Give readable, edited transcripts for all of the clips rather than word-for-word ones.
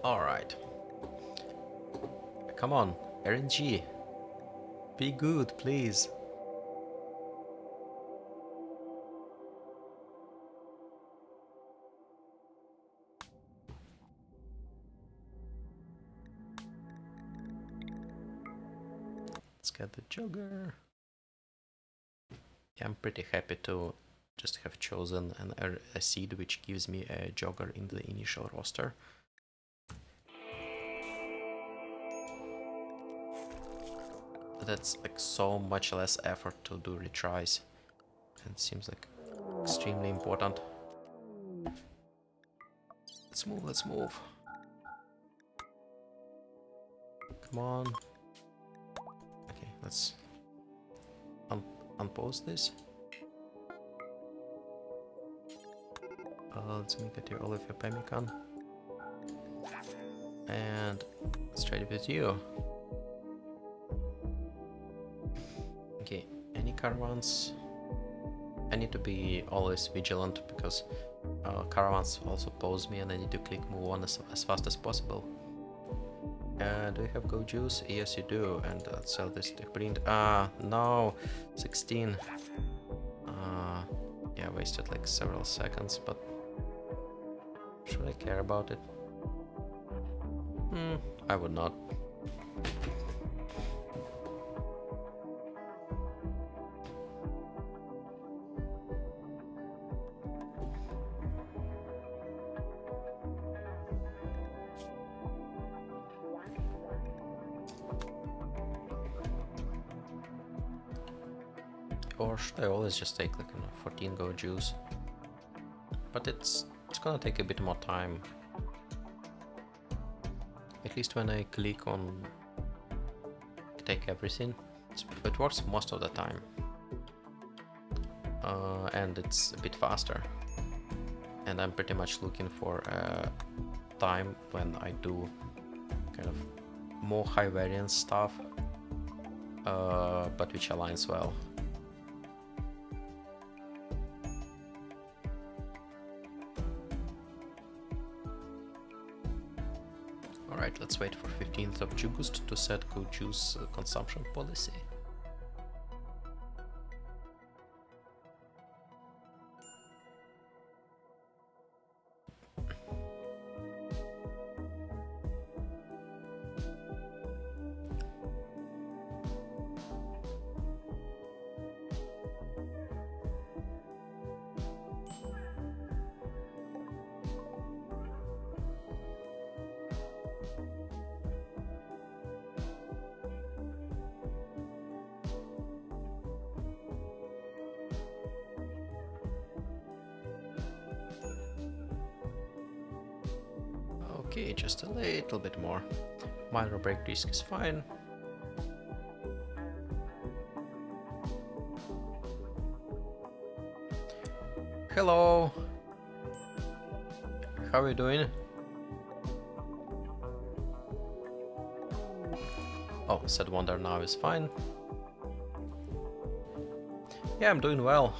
Alright. Come on, RNG. Be good, please. Let's get the Jogger. Yeah, I'm pretty happy to just have chosen a seed which gives me a Jogger in the initial roster. That's like so much less effort to do retries, and seems like extremely important. Let's move, let's move. Come on. Okay, let's unpause this. Let's make it here all of your pemmican. And let's trade it with you. Okay, any caravans? I need to be always vigilant because caravans also pose me and I need to click move on as fast as possible. Do you have go juice? Yes, you do. And let's sell this to print. No, 16. Yeah, wasted like several seconds, but should I care about it? I would not. Or should I always just take like 14 go juice? But it's gonna take a bit more time. At least when I click on take everything, it works most of the time. And it's a bit faster. And I'm pretty much looking for a time when I do kind of more high variance stuff, but which aligns well. Alright, let's wait for 15th of August to set go juice consumption policy. Okay, just a little bit more. Minor break risk is fine. Hello! How are you doing? Oh, said Wonder now is fine. Yeah, I'm doing well.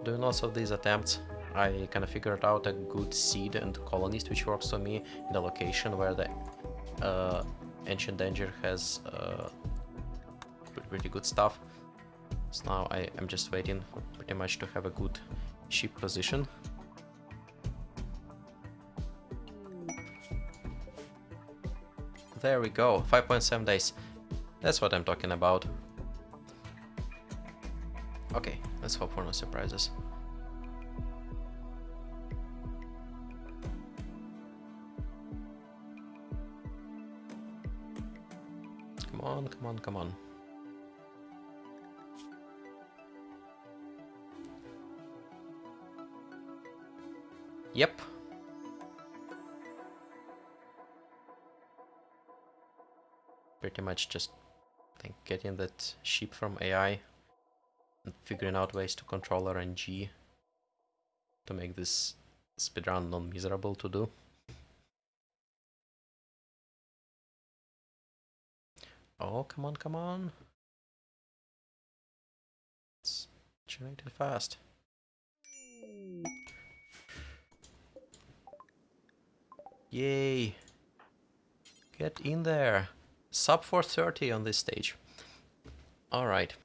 Doing lots of these attempts. I kind of figured out a good seed and colonist which works for me in the location where the Ancient Danger has pretty good stuff. So now I'm just waiting for pretty much to have a good ship position. There we go, 5.7 days. That's what I'm talking about. Okay, let's hope for no surprises. Come on, come on, come on. Yep. Pretty much just getting that ship from AI and figuring out ways to control RNG to make this speedrun non-miserable to do. Oh, come on, come on. Let's generate it fast. Yay! Get in there! Sub 430 on this stage. Alright.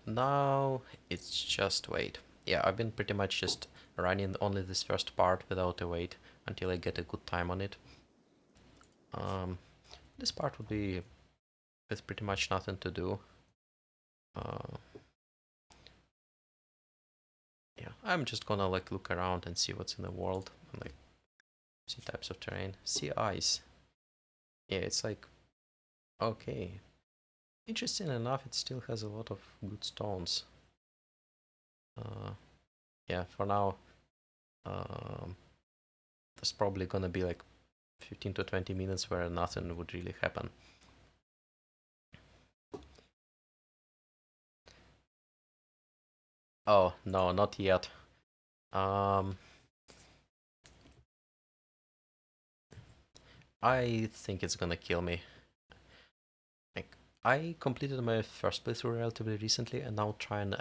Now it's just wait. Yeah, I've been pretty much just running only this first part without a wait until I get a good time on it. This part would be with pretty much nothing to do. Yeah, I'm just gonna like look around and see what's in the world and like see types of terrain. See ice. Yeah, it's like okay. Interesting enough, it still has a lot of good stones. Yeah, for now, there's probably gonna be like 15 to 20 minutes where nothing would really happen. Oh, no, not yet. I think it's gonna kill me. Like, I completed my first playthrough relatively recently and now trying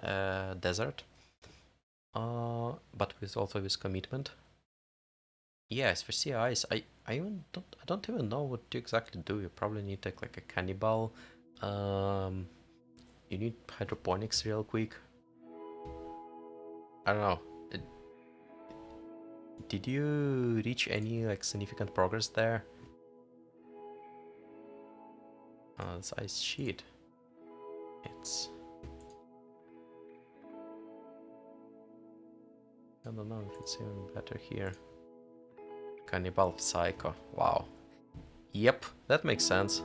desert. But with also with commitment. Yes, for CIs, I don't even know what to exactly do. You probably need like a cannibal. You need hydroponics real quick. I don't know. Did you reach any like significant progress there? This ice sheet. It's... I don't know if it's even better here. Cannibal Psycho. Wow. Yep, that makes sense.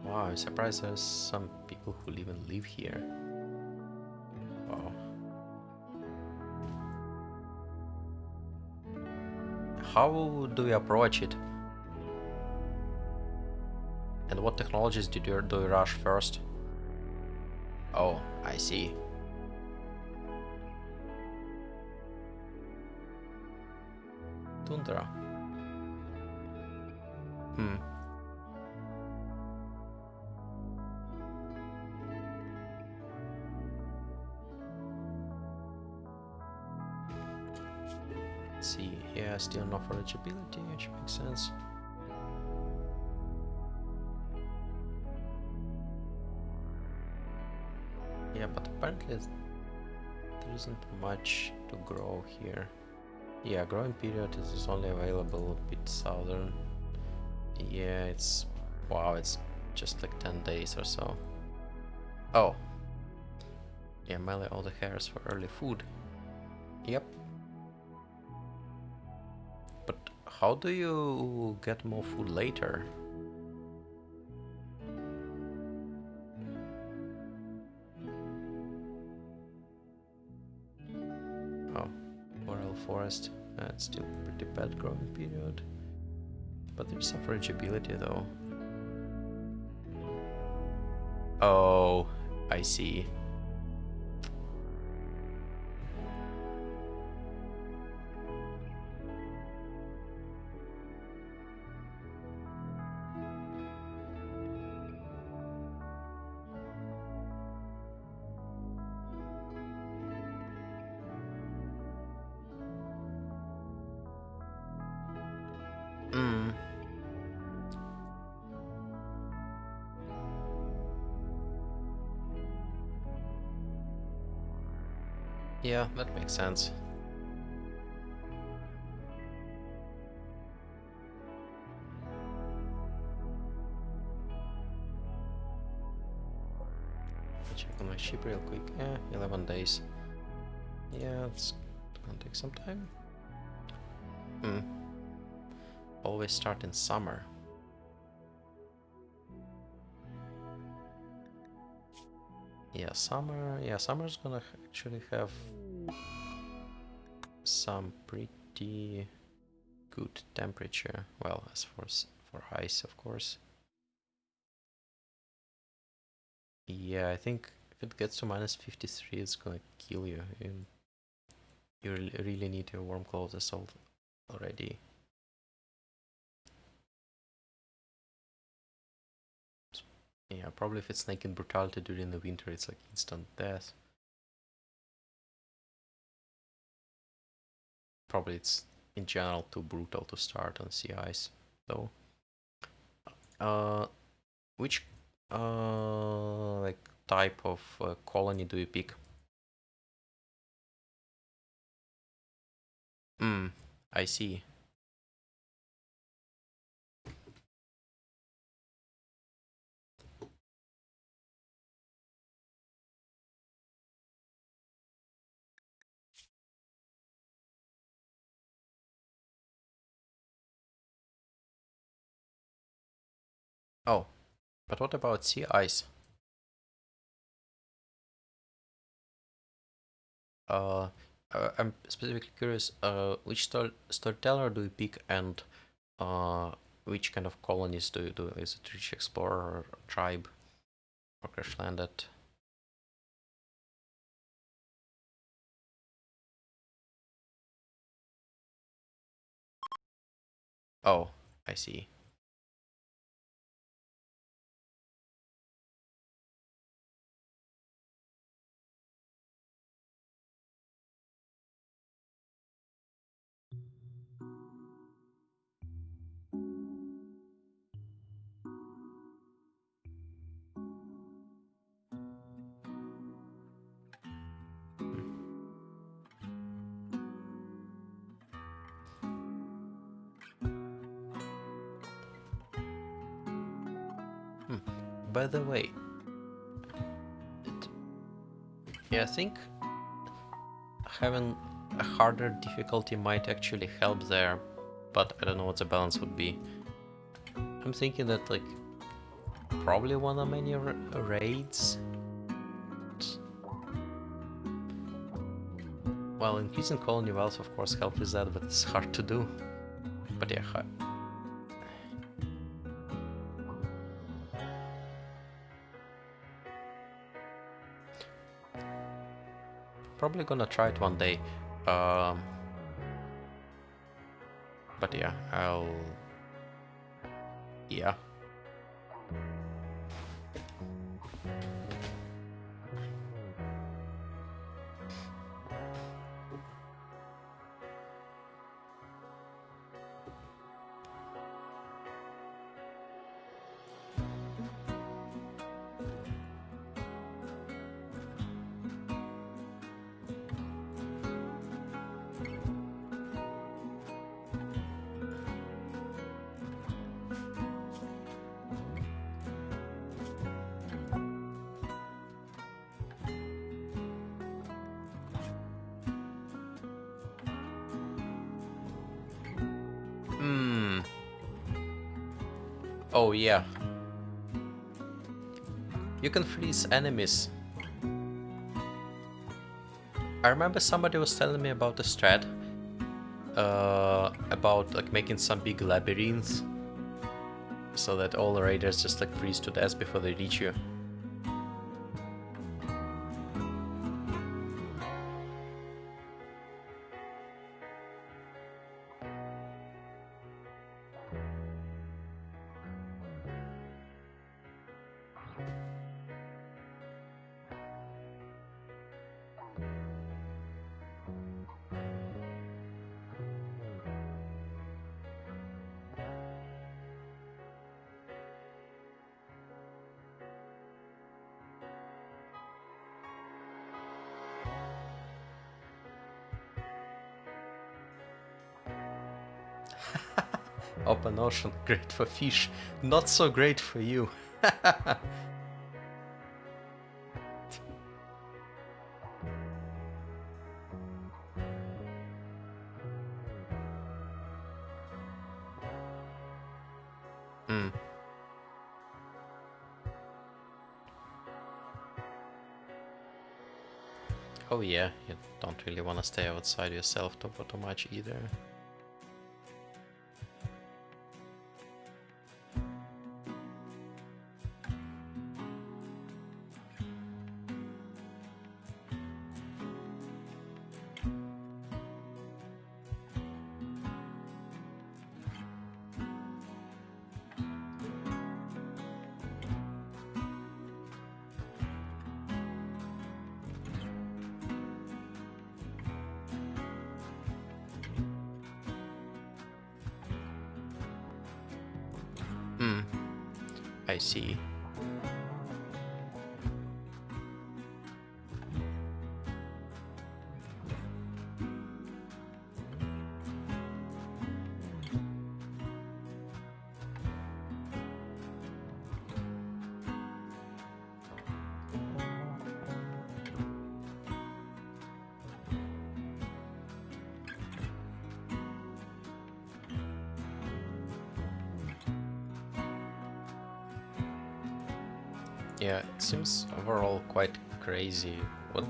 Wow, I'm surprised there's some people who even live here. Wow. How do we approach it? And what technologies do you rush first? Oh, I see. Tundra. Hmm. Let's see. Yeah, still no forageability, which makes sense. Yeah, but apparently there isn't much to grow here. Yeah, growing period is only available a bit southern. Yeah, it's... wow, it's just like 10 days or so. Oh. Yeah, melee all the hairs for early food. Yep. But how do you get more food later? Oh, Boreal Forest. That's still pretty bad growing period. But there's some forageability though. Oh, I see. Hmm. Yeah, that makes sense. Check on my ship real quick. Yeah, 11 days. Yeah, it's gonna take some time. Hmm. Always start in summer. Yeah, summer. Yeah, summer's gonna actually have some pretty good temperature. Well, as for ice, of course. Yeah, I think if it gets to minus 53, it's gonna kill you. You really need your warm clothes already. Yeah, probably if it's naked brutality during the winter, it's like instant death. Probably it's in general too brutal to start on sea ice, though. Uh, which like type of colony do you pick? I see. Oh, but what about sea ice? Uh, I'm specifically curious, which storyteller do you pick, and which kind of colonies do you do? Is it Rich Explorer, or Tribe, or Crash Landed? Oh, I see. Hmm. By the way, yeah, I think having a harder difficulty might actually help there, but I don't know what the balance would be. I'm thinking that like probably one of many raids. Well, increasing colony wealth of course helps with that, but it's hard to do. But yeah, probably gonna try it one day. Um, but yeah, yeah. Oh yeah. You can freeze enemies. I remember somebody was telling me about a strat. About like making some big labyrinths so that all the raiders just like freeze to death before they reach you. Open ocean, great for fish, not so great for you. Mm. Oh yeah, you don't really want to stay outside yourself too much either. I see. Yeah, it seems overall quite crazy what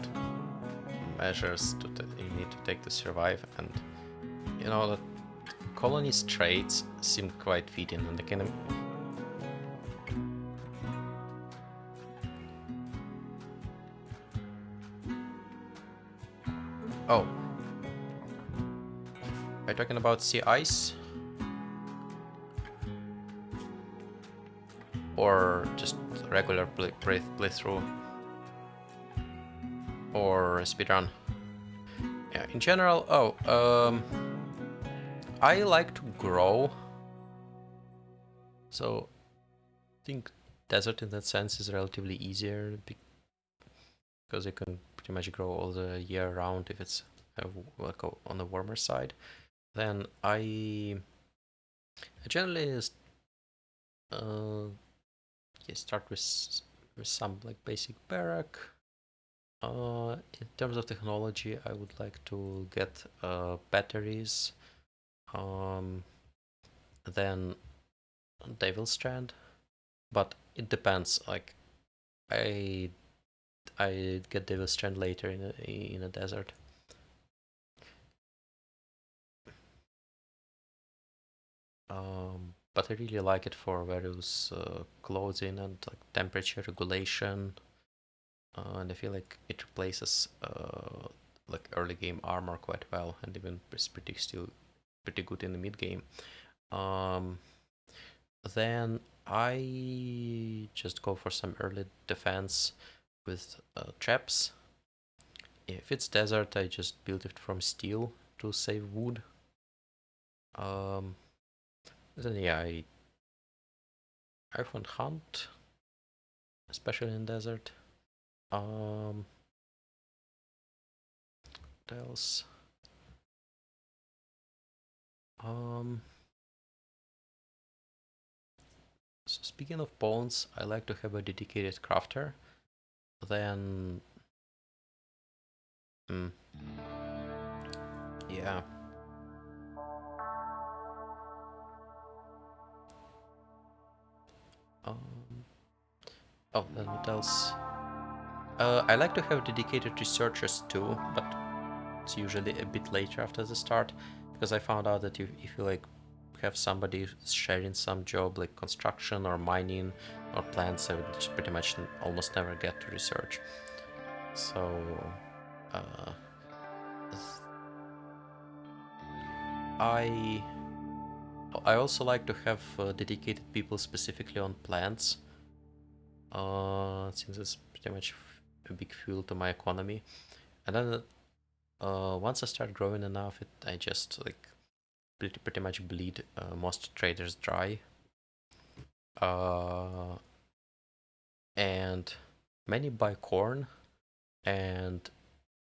measures you need to take to survive, and you know that colonist traits seem quite fitting, and they can. Oh, are you talking about sea ice? Or just regular playthrough? Or speedrun? Yeah, in general, I like to grow. So, I think desert in that sense is relatively easier because you can pretty much grow all the year round if it's like on the warmer side. Then I generally start with some like basic barrack. In terms of technology, I would like to get batteries, then Devil Strand, but it depends. Like I get Devil Strand later in a desert. But I really like it for various clothing and like temperature regulation, and I feel like it replaces like early game armor quite well, and even is pretty good in the mid game. Then I just go for some early defense with traps. If it's desert, I just build it from steel to save wood. Then yeah, I often hunt, especially in desert. What else? So speaking of pawns, I like to have a dedicated crafter. Then, yeah. Then what else? I like to have dedicated researchers too, but it's usually a bit later after the start, because I found out that if you like have somebody sharing some job like construction or mining or plants, I would just pretty much almost never get to research. So I also like to have dedicated people specifically on plants, since it's pretty much a big fuel to my economy. And then once I start growing enough, I just like pretty much bleed most traders dry. And many buy corn, and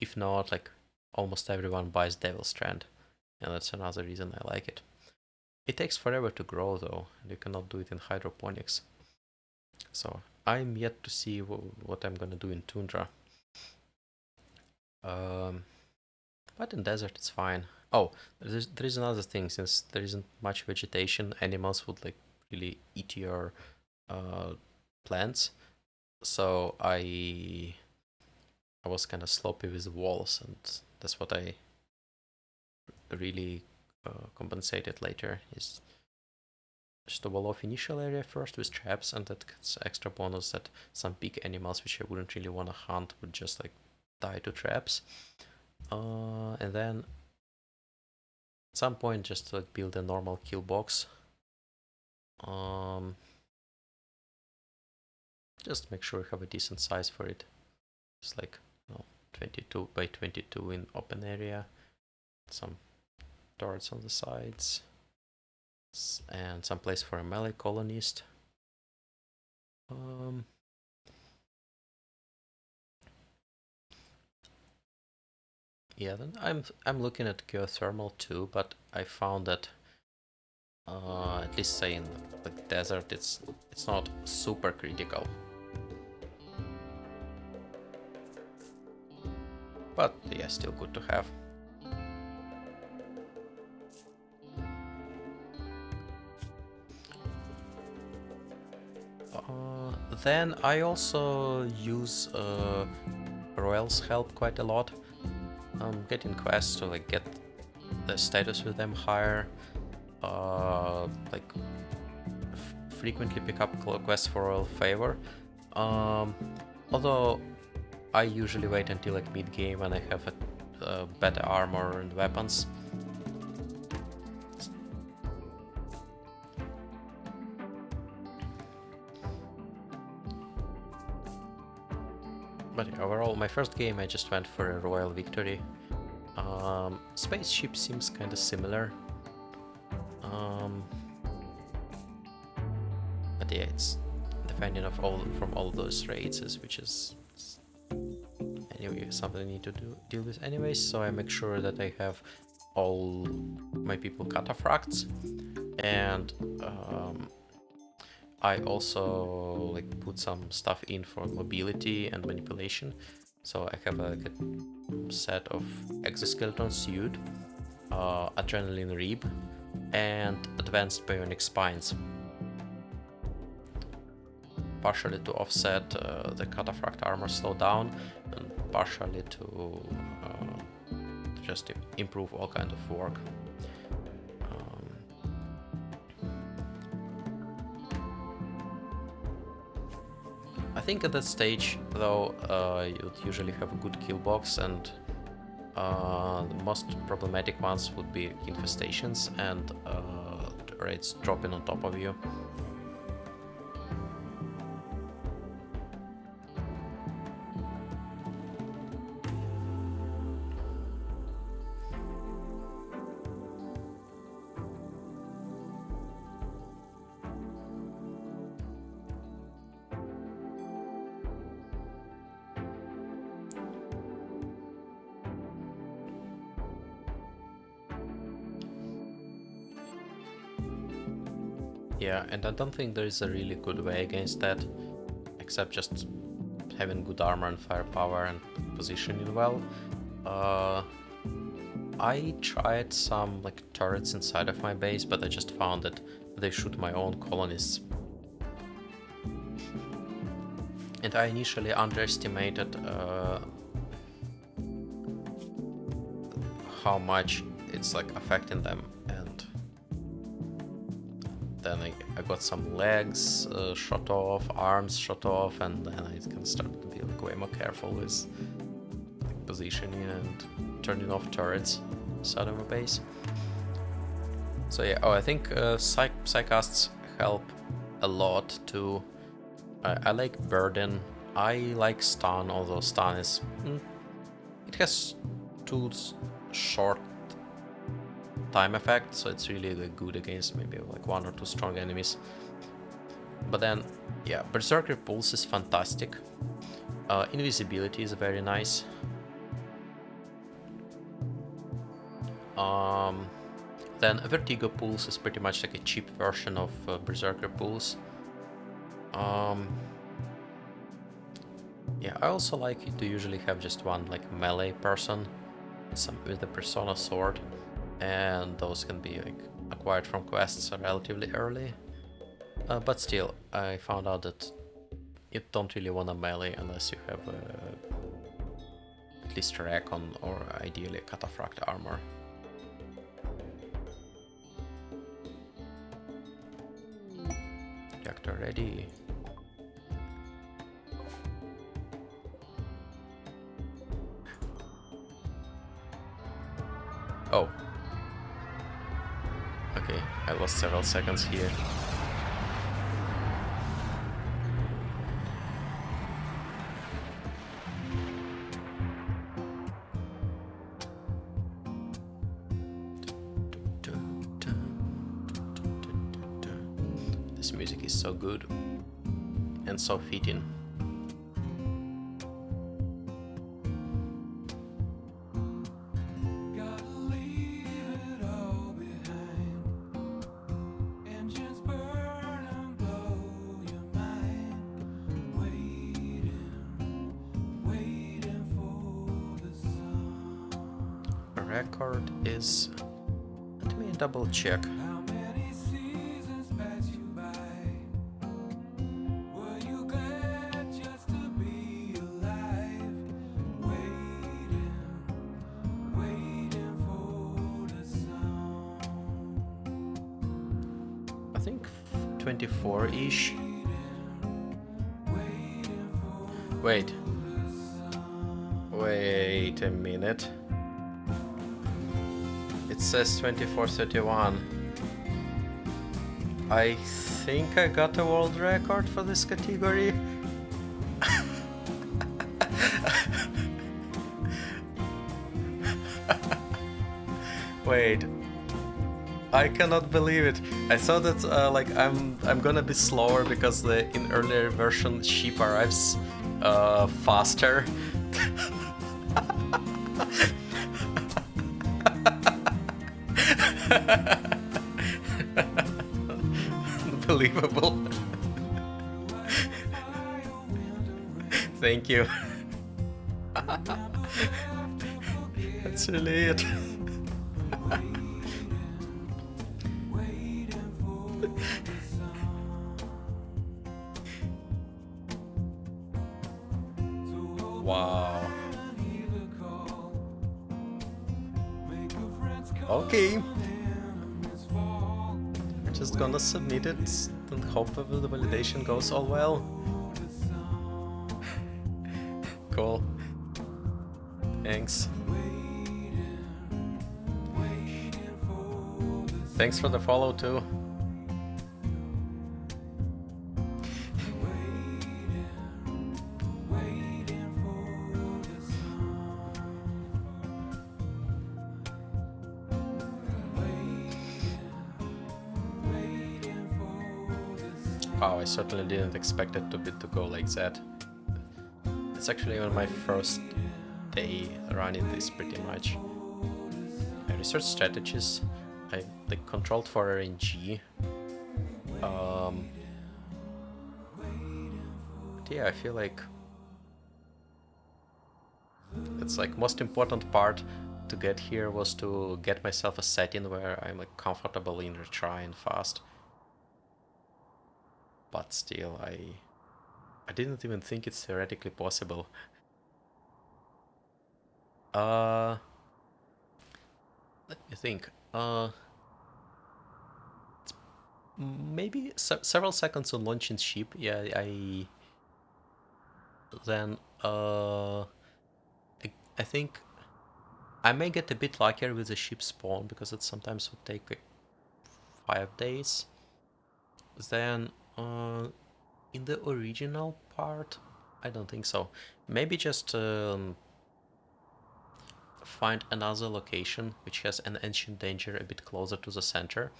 if not, like almost everyone buys Devil Strand, and that's another reason I like it. It takes forever to grow though, and you cannot do it in hydroponics. So I'm yet to see what I'm gonna do in tundra. But in desert it's fine. Oh, there is another thing. Since there isn't much vegetation, animals would like really eat your plants. So I was kind of sloppy with the walls, and that's what I really compensated later. Is just to wall off initial area first with traps, and that gets extra bonus that some big animals which I wouldn't really want to hunt would just like die to traps. And then at some point just like build a normal kill box. Just make sure you have a decent size for it. It's like 22 by 22 in open area. Some turrets on the sides. And some place for a melee colonist. Um, yeah, then I'm looking at geothermal too, but I found that at least say in the desert, it's not super critical. But yeah, still good to have. Then I also use Royal's help quite a lot. I'm getting quests to like get the status with them higher. Like frequently pick up quests for Royal Favor. Although I usually wait until like mid game when I have a better armor and weapons. But yeah, overall, my first game I just went for a royal victory. Spaceship seems kind of similar. But yeah, it's defending of from all those raids, which is anyway something I need to deal with anyways. So I make sure that I have all my people cataphracts, and I also like put some stuff in for mobility and manipulation. So I have like a set of exoskeleton suit, adrenaline rib, and advanced bionic spines, partially to offset the cataphract armor slowdown, and partially to just improve all kind of work. I think at that stage, though, you'd usually have a good kill box, and the most problematic ones would be infestations and raids dropping on top of you. Yeah, and I don't think there is a really good way against that, except just having good armor and firepower and positioning well. I tried some like turrets inside of my base, but I just found that they shoot my own colonists. And I initially underestimated how much it's like affecting them, and then I got some legs shot off, arms shot off, and then I can start to be like way more careful with like, positioning and turning off turrets inside of my base. So yeah, I think psycasts help a lot too. I like burden. I like stun, although stun is it has too short time effect, so it's really like, good against maybe like one or two strong enemies. But then, yeah, Berserker Pulse is fantastic. Invisibility is very nice. Then Vertigo Pulse is pretty much like a cheap version of Berserker Pulse. Yeah, I also like to usually have just one like melee person with the Persona Sword, and those can be like acquired from quests relatively early. But still, I found out that you don't really want a melee unless you have at least Recon or ideally a Cataphract armor. Reactor ready. Oh. Okay, I lost several seconds here. This music is so good. and so fitting. Record is, let me double check. I think 24-ish. Wait a minute. It says 24:31. I think I got a world record for this category. Wait, I cannot believe it. I thought that like I'm gonna be slower because in earlier version ship arrives faster. Unbelievable. Thank you. That's really it. Wow. Okay. We're just gonna submit it and hope that the validation goes all well. Cool. Thanks. Thanks for the follow too. Wow, I certainly didn't expect it to go like that. It's actually on my first day running this pretty much. I researched strategies. I like controlled for RNG. But yeah, I feel like it's like most important part to get here was to get myself a setting where I'm like comfortable in retrying fast. But still, I didn't even think it's theoretically possible. Let me think. It's maybe several seconds on launching ship. Yeah, then I think I may get a bit luckier with the ship spawn because it sometimes would take like 5 days. Then in the original part, I don't think so. Maybe just find another location which has an ancient danger a bit closer to the center.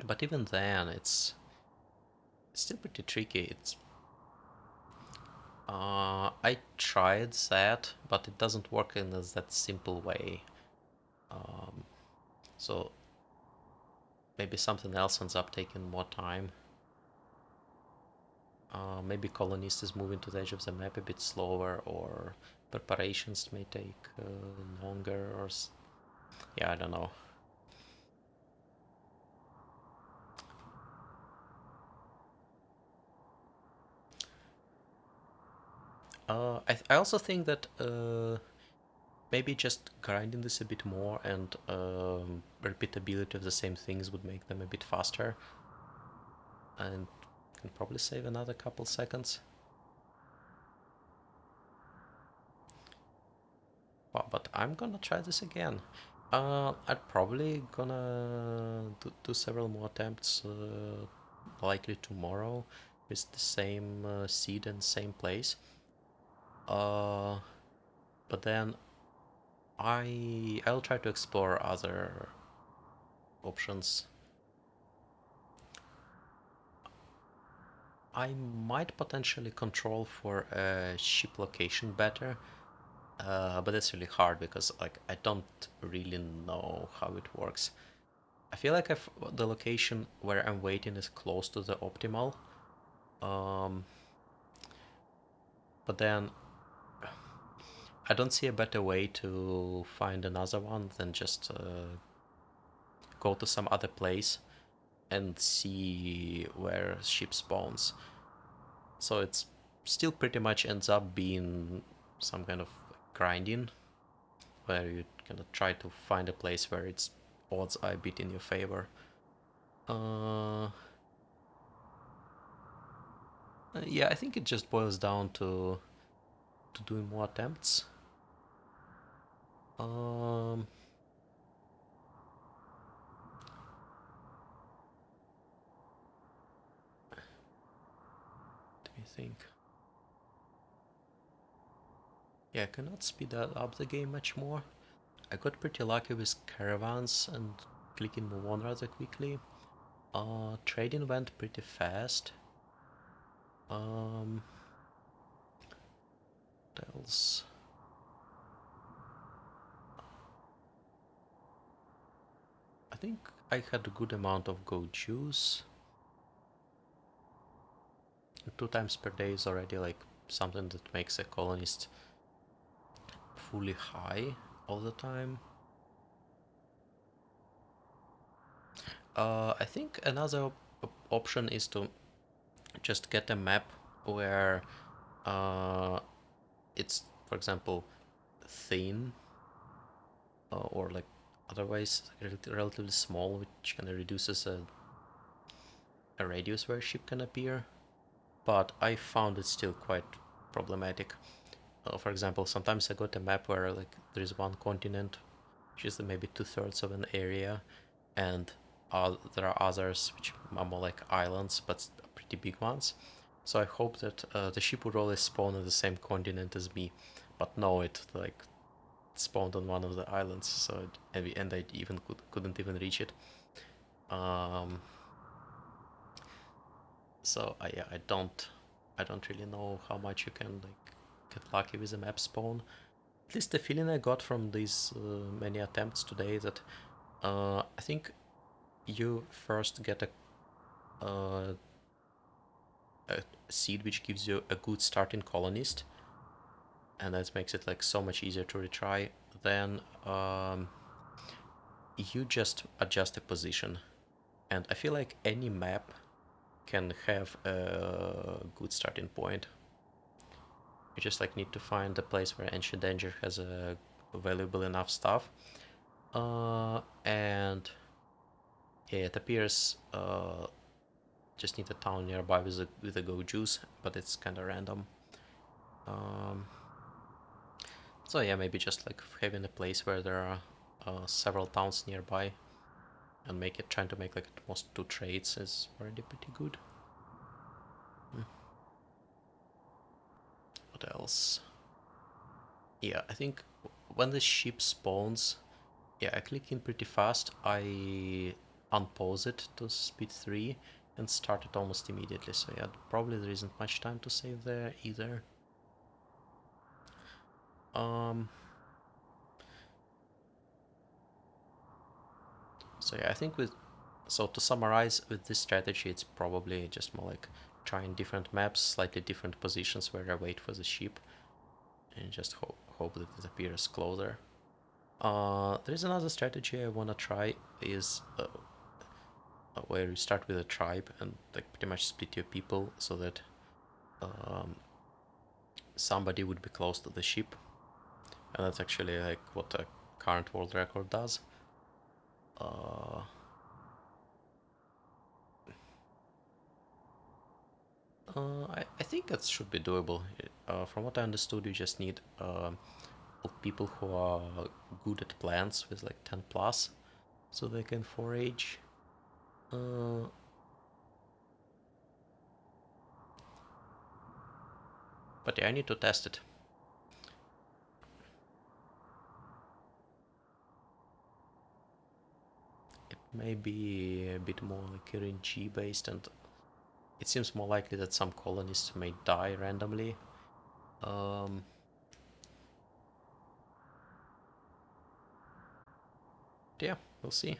But even then, it's still pretty tricky. It's I tried that, but it doesn't work in that simple way. So maybe something else ends up taking more time. Maybe colonist is moving to the edge of the map a bit slower, or preparations may take longer, or yeah, I don't know. I also think that maybe just grinding this a bit more and repeatability of the same things would make them a bit faster, and can probably save another couple seconds. Wow, but I'm gonna try this again. I'm probably gonna do several more attempts, likely tomorrow, with the same seed and same place. But then I'll try to explore other options. I might potentially control for a ship location better, but it's really hard because like I don't really know how it works. I feel like if the location where I'm waiting is close to the optimal, um, but then I don't see a better way to find another one than just go to some other place and see where ship spawns. So it's still pretty much ends up being some kind of grinding where you kind of try to find a place where its odds are a bit in your favor. Uh, yeah, I think it just boils down to doing more attempts. Um, Let me think. Yeah, I cannot speed up the game much more. I got pretty lucky with caravans and clicking move on rather quickly. Trading went pretty fast. Um, what else? I think I had a good amount of go juice. 2 times per day is already like something that makes a colonist fully high all the time. I think another option is to just get a map where it's, for example, thin or like otherwise relatively small, which kind of reduces a radius where a ship can appear. But I found it still quite problematic. For example, sometimes I got a map where like there is one continent, which is maybe 2/3 of an area, and there are others which are more like islands, but pretty big ones. So I hope that the ship would always spawn on the same continent as me, but no, it like spawned on one of the islands, so and I even couldn't even reach it. Um, so yeah, I don't really know how much you can like get lucky with a map spawn. At least the feeling I got from these many attempts today that I think you first get uh, a seed which gives you a good starting colonist, and that makes it like so much easier to retry. Then you just adjust the position, and I feel like any map can have a good starting point. You just like need to find a place where Ancient Danger has a valuable enough stuff, and yeah, it appears just need a town nearby with a go juice, but it's kind of random. Um, so yeah, maybe just like having a place where there are several towns nearby and trying to make like at most 2 trades is already pretty good. What else? Yeah, I think when the ship spawns, yeah, I click in pretty fast. I unpause it to speed 3 and start it almost immediately. So yeah, probably there isn't much time to save there either. Um, so yeah, I think so to summarize, with this strategy, it's probably just more like trying different maps, slightly different positions where I wait for the ship, and just hope that it appears closer. There is another strategy I wanna try is where you start with a tribe and like pretty much split your people so that um, somebody would be close to the ship, and that's actually like what a current world record does. Uh, I think that should be doable. From what I understood, you just need people who are good at plants with like 10 plus, so they can forage. Uh, but yeah, I need to test it. It may be a bit more like RNG based, and it seems more likely that some colonists may die randomly. Yeah, we'll see.